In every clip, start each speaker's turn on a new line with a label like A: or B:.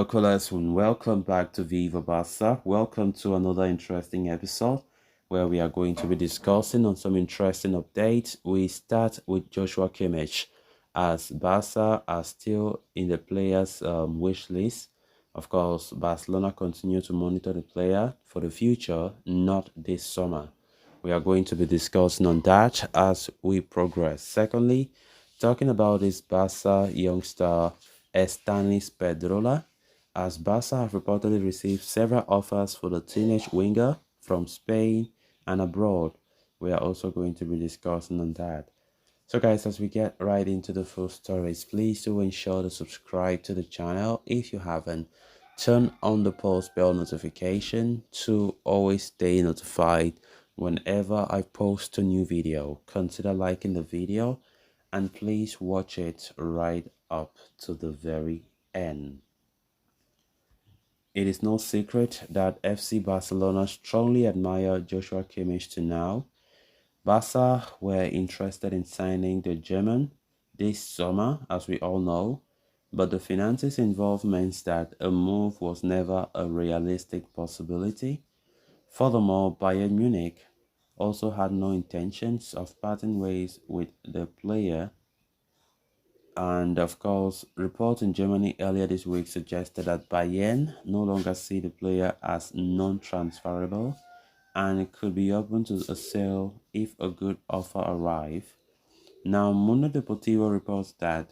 A: callers, and welcome back to Viva Barca. Welcome to another interesting episode where we are going to be discussing on some interesting updates. We start with Joshua Kimmich, as Barca are still in the players' wish list. Of course, Barcelona continue to monitor the player for the future, not this summer. We are going to be discussing on that as we progress. Secondly, talking about this Barca youngster Estanis Pedrola, as Barca have reportedly received several offers for the teenage winger from Spain and abroad. We are also going to be discussing on that. So guys, as we get right into the full stories, please do ensure to subscribe to the channel if you haven't. Turn on the post bell notification to always stay notified whenever I post a new video. Consider liking the video and please watch it right up to the very end. It is no secret that FC Barcelona strongly admire Joshua Kimmich to now. Barca were interested in signing the German this summer, as we all know, but the finances involved meant that a move was never a realistic possibility. Furthermore, Bayern Munich also had no intentions of parting ways with the player, and of course, reports in Germany earlier this week suggested that Bayern no longer see the player as non-transferable and it could be open to a sale if a good offer arrives. Now, Mundo Deportivo reports that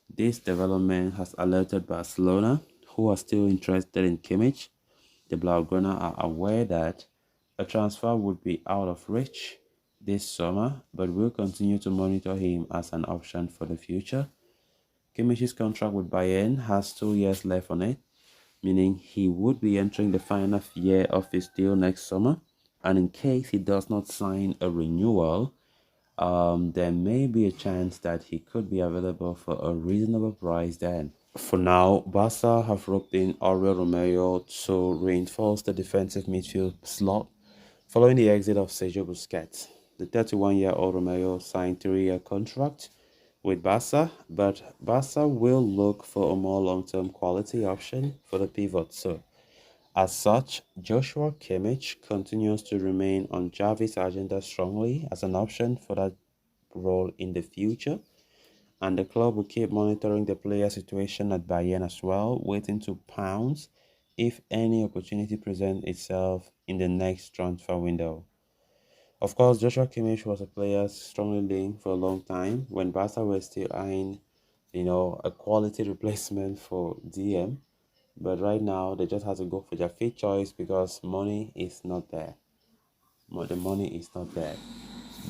A: this development has alerted Barcelona, who are still interested in Kimmich. The Blaugrana are aware that a transfer would be out of reach this summer, but will continue to monitor him as an option for the future. Kimmich's contract with Bayern has 2 years left on it, meaning he would be entering the final year of his deal next summer. And in case he does not sign a renewal, there may be a chance that he could be available for a reasonable price then. For now, Barca have roped in Oriol Romeo to reinforce the defensive midfield slot following the exit of Sergio Busquets. The 31-year-old Romeo signed a 3-year contract with Barca, but Barca will look for a more long-term quality option for the pivot. So, as such, Joshua Kimmich continues to remain on Xavi's agenda strongly as an option for that role in the future, and the club will keep monitoring the player situation at Bayern as well, waiting to pounce if any opportunity presents itself in the next transfer window. Of course, Joshua Kimmich was a player strongly linked for a long time when Barca were still eyeing, a quality replacement for DM. But right now, they just have to go for their fifth choice because money is not there. The money is not there.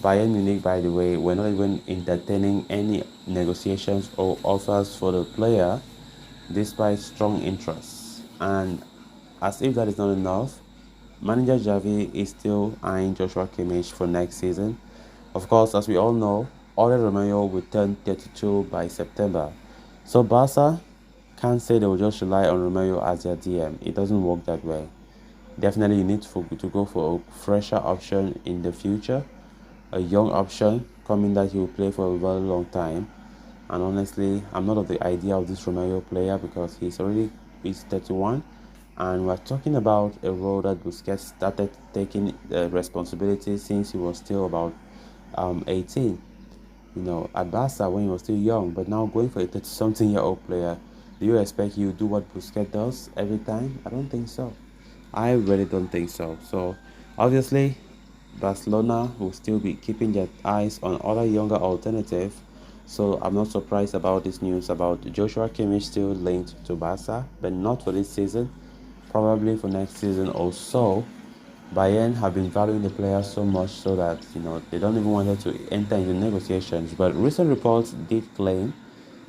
A: Bayern Munich, by the way, were not even entertaining any negotiations or offers for the player despite strong interest. And as if that is not enough, manager Xavi is still eyeing Joshua Kimmich for next season. Of course, as we all know, Oriol Romeo will turn 32 by September. So Barca can't say they will just rely on Romeo as their DM. It doesn't work that way. Definitely you need to go for a fresher option in the future, a young option coming that he will play for a very long time. And honestly, I'm not of the idea of this Romeo player because he's 31, and we're talking about a role that Busquets started taking responsibility since he was still about 18. At Barca when he was still young, but now going for a 30-something-year-old player, do you expect he will do what Busquets does every time? I don't think so. I really don't think so. So, obviously, Barcelona will still be keeping their eyes on other younger alternatives. So, I'm not surprised about this news about Joshua Kimmich still linked to Barca, but not for this season. Probably for next season or so. Bayern have been valuing the player so much so that they don't even want to enter into negotiations. But recent reports did claim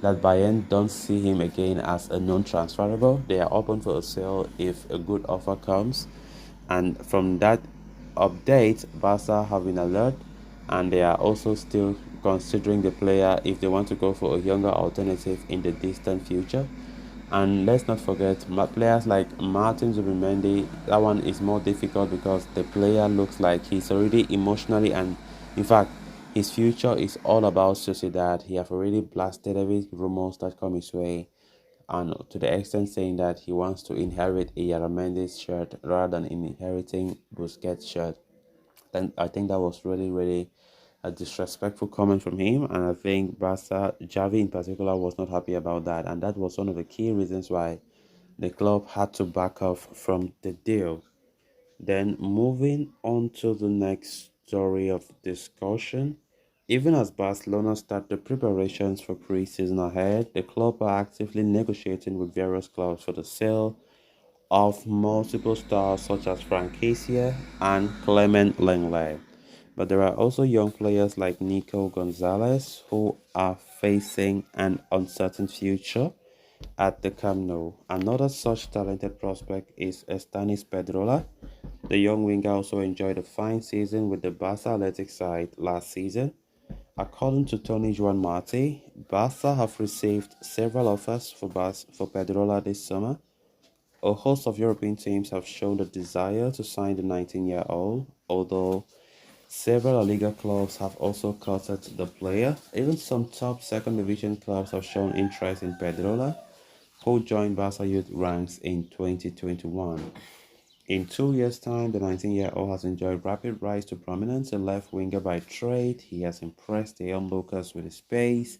A: that Bayern don't see him again as a non-transferable. They are open for a sale if a good offer comes. And from that update, Barca have been alert and they are also still considering the player if they want to go for a younger alternative in the distant future. And let's not forget players like Martin Zubimendi. That one is more difficult because the player looks like he's already emotionally, and in fact his future is all about Sociedad. He have already blasted every rumors that come his way. and to the extent saying that he wants to inherit a Yaramendi's shirt rather than inheriting Busquets' shirt. Then I think that was really a disrespectful comment from him, and I think Barca, Javi in particular, was not happy about that, and that was one of the key reasons why the club had to back off from the deal. Then moving on to the next story of discussion. Even as Barcelona start the preparations for pre-season ahead, the club are actively negotiating with various clubs for the sale of multiple stars such as Frank Kessie and Clement Lenglet. But there are also young players like Nico Gonzalez who are facing an uncertain future at the Camp Nou. Another such talented prospect is Estanis Pedrola. The young winger also enjoyed a fine season with the Barca Athletic side last season. According to Tony Juan Marti, Barca have received several offers for Pedrola this summer. A host of European teams have shown a desire to sign the 19-year-old, although several La Liga clubs have also courted the player. Even some top second division clubs have shown interest in Pedrola, who joined Barca youth ranks in 2021. In 2 years' time, the 19-year-old has enjoyed rapid rise to prominence. A left winger by trade, he has impressed the onlookers with his pace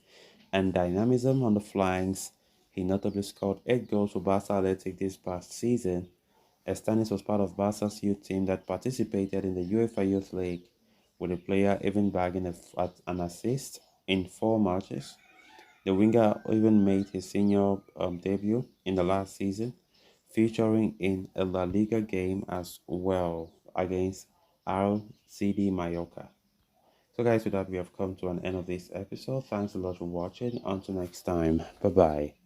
A: and dynamism on the flanks. He notably scored 8 goals for Barca Athletic this past season. Estanis was part of Barca's youth team that participated in the UEFA Youth League, with the player even bagging an assist in 4 matches. The winger even made his senior debut in the last season, featuring in a La Liga game as well against RCD Mallorca. So guys, with that we have come to an end of this episode. Thanks a lot for watching. Until next time. Bye bye.